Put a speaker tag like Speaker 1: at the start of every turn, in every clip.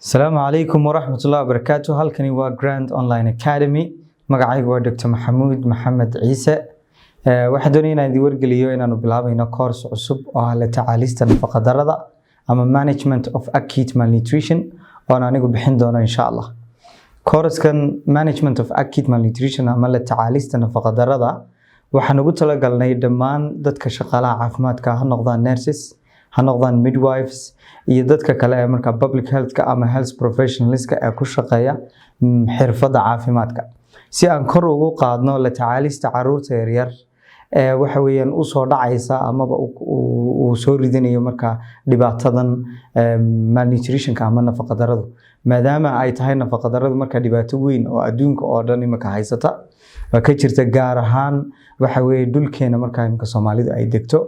Speaker 1: السلام عليكم ورحمة الله وبركاته. halkani waa Grand Online Academy. magacaygu waa Dr. Maxamuud Maxamed Ciise. waxaan doonayaa inaan idin wargeliyo inaanu bilaabayno course cusub oo ah la tacaalista nafaqa darrada ama Management of Acute Malnutrition oo aan anigu bixin doono insha Allah. Course-kan Management of Acute Malnutrition ama la tacaalista nafaqa darrada waxaan ugu talagalnay dhammaan dadka shaqaalaha caafimaadka ha noqdaan nurses, ha noqdaan midwives iyo dadka kale ee marka public health ama health professionals ee ku shaqeeya xirfadda caafimaadka si aan kor ugu qaadno la tacaalista caruurta yaryar ee waxa weeyaan u soo dhacaysa ama uu soo ridinayo marka dhibaatadan malnutrition ama nafaqa darradu maadaama ay tahay nafaqa darradu marka dhibaato weyn oo adduunka oo dhan imika haysata ka jirta gaar ahaan waxa weeye dhulkeena marka imka Soomaalidu ay degto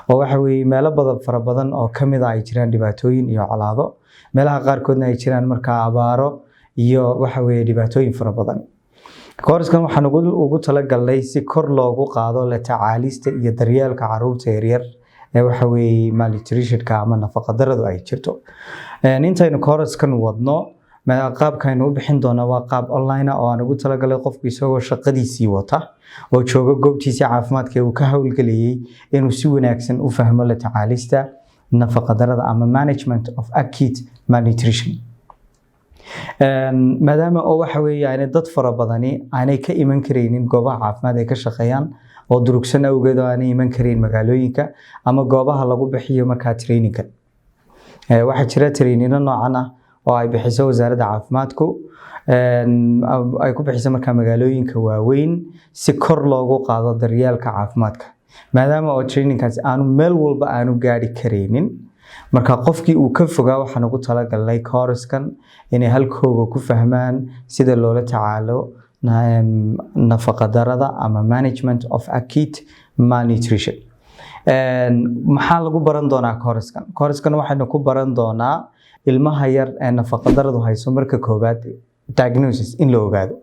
Speaker 1: oo waxa weeye meelo fara badan oo kamid ah ay jiraan dhibaatooyin iyo colaado meelaha qaar koodna ay jiraan marka abaaro iyo waxa weeye dhibaatooyin fara badan. Course-kan waxaan ugu talagalnay si kor loogu qaado la tacaalista iyo daryeelka caruurta yaryar ee waxa weeye malnutrition-ka ama nafaqa darradu ay jirto. intaynu course-kan wadno qaabkaynu u bixin doonaa waa qaab online ah oo aan ugu talagalay qofku isagoo shaqadiisii wata oo jooga goobtiisa caafimaadka ee uu ka hawlgeliyay inuu si wanaagsan u fahmo la tacaalista nafaqa darrada ama Management of Acute Malnutrition. maadaama oo waxa weeye dad fara badani aanay ka iman kareynin goobaha caafimaad ay ka shaqeeyaan oo durugsan awgeed oo aanay iman kareyn magaalooyinka ama goobaha lagu bixiyo marka training-ka. waxaa jira training noocan ah oo ay bixiso wasaaradda caafimaadku ay ku bixiso marka magaalooyinka waaweyn si kor loogu qaado daryeelka caafimaadka maadaama oo training-kaasi aanu meel walba aanu gaari kareynin marka qofkii uu ka fogaa waxaan ugu talagalnay course-kan inay halkooga ku fahmaan sida loola tacaalo nafaqa darrada ama Management of Acute Malnutrition. maxaa lagu baran doonaa course-kan waxaynu ku baran doonaa ilmaha yar ee nafaqa darradu hayso marka koobaad diagnosis in la ogaado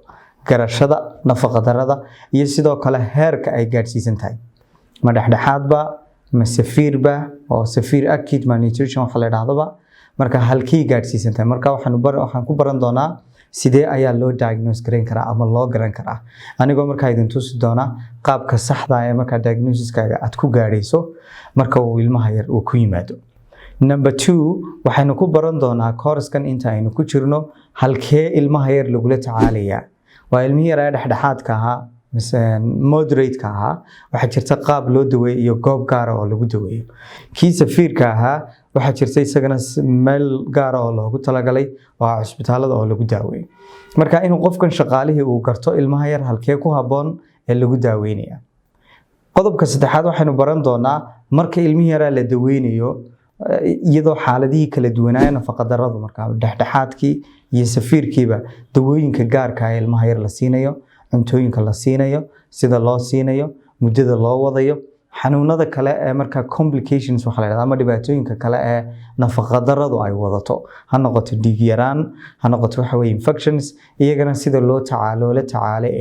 Speaker 1: garashada nafaqa darrada iyo sidoo kale heerka ay gaarsiisan tahay ma dhexdhexaadba ma safiirba oo safiir acute malnutrition waxa la yiraahdo marka halkii gaarsiisan tahay marka waxaan ku baran doonaa sidee ayaa loo diagnose gareyn karaa ama loo garan karaa anigoo marka idin tusi doona qaabka saxda ah ee marka diagnosis-kaaga aad ku gaarayso marka uu ilmaha yar uu ku yimaado. Number 2 waxaynu ku baran doonaa course-kan inta aynu ku jirno halkee ilmaha yar lagula tacaalayaa waa ilmihi yar ee dhexdhexaadka ahaa mise moderate-ka ahaa waxaa jirta qaab loo daweeyo iyo goob gaar ah oo lagu daweeyo kii safiirka ahaa waxaa jirta isagana meel gaar ah oo loogu talagalay waa cusbitaalada oo lagu daaweeyo marka inuu qofkan shaqaalihii uu garto ilmaha yar halkee ku habboon ee lagu daaweynaya. qodobka saddexaad waxaynu baran doonaa marka ilmihi yar la daweynayo iyadoo xaaladihii kala duwanaayo nafaqa darradu marka dhexdhexaadkii iyo safiirkiiba dawooyinka gaarka ah ee ilmaha yar la siinayo cuntooyinka la siinayo sida loo siinayo muddada loo wadayo xanuunada kale ee marka complications waxa la yiraahdo ama dhibaatooyinka kale ee nafaqa darradu ay wadato ha noqoto dhiig yaraan ha noqoto waxa weeye infections iyagana sida loo tacaalo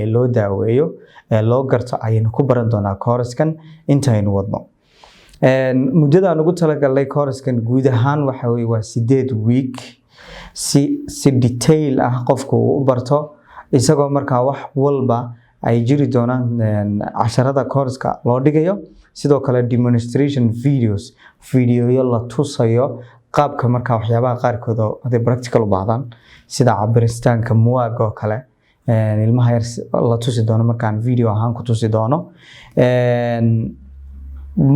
Speaker 1: ee loo daaweeyo ee loo garto ayaynu ku baran doonaa course-kan intaynu wadno. muddada aan ugu talagalnay course-kan guud ahaan waxa weeye waa 8 week si detail ah qofku u barto isagoo marka wax walba ay jiri doonaan casharada course-ka loo dhigayo sidoo kale demonstration videoyo la tusayo qaabka marka waxyaabaha qaarkood oo ay practical u baahdaan sida cabiristaanka muwaag oo kale ilmaha yar la tusi doono markaan video ahaan ku tusi doono.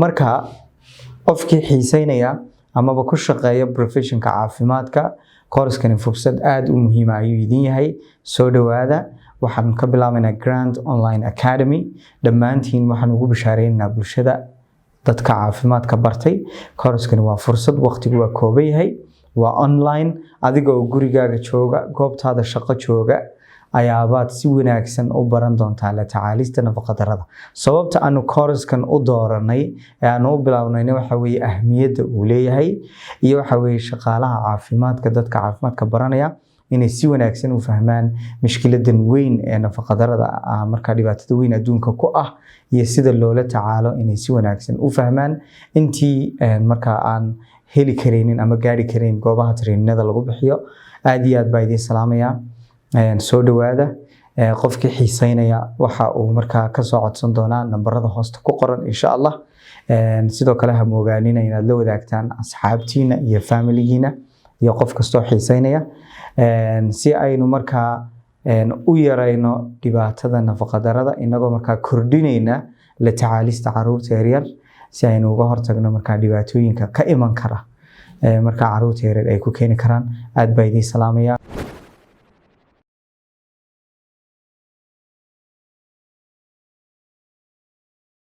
Speaker 1: marka qofkii xiiseynaya amaba ku shaqeeya professionka caafimaadka course-kan fursad aad u muhiim ah ayuu idin yahay soo dhawaada waxaan ka bilaabaynaa Grand Online Academy dhammaantiin waxaan ugu bishaareynaa bulshada dadka caafimaadka bartay course-kan waa fursad waqtigu waa kooban yahay waa online adigoo gurigaaga jooga goobtaada shaqo jooga ayaabaad si wanaagsan u baran doontaa la tacaalista nafaqa darrada sababta aanu course-kan u dooranay ee aanu u bilaabnay waxa weeye ahmiyadda uu leeyahay iyo waxa weeye shaqaalaha caafimaadka dadka caafimaadka baranaya inay si wanaagsan u fahmaan mushkiladan weyn ee nafaqa darrada marka dhibaatada weyn adduunka ku ah iyo sida loola tacaalo inay si wanaagsan u fahmaan intii marka aan heli kareynin ama gaari kareynin goobaha traininada lagu bixiyo aad iyo aad baa idin salaamaya soo dhawaada qofkii xiiseynaya waxa uu markaa ka soo codsan doonaa nambarada hoosta ku qoran insha Allah sidoo kale ha moogaanina inaad la wadaagtaan asxaabtiina iyo familigiina iyo qof kastoo xiiseynaya si aynu markaa u yarayno dhibaatada nafaqa darada inagoo markaa kordhinayna la tacaalista caruurta yaryar si aynu uga hortagno markaa dhibaatooyinka ka iman kara markaa caruurta yaryar ay ku keeni karaan aad baa idin salaamaya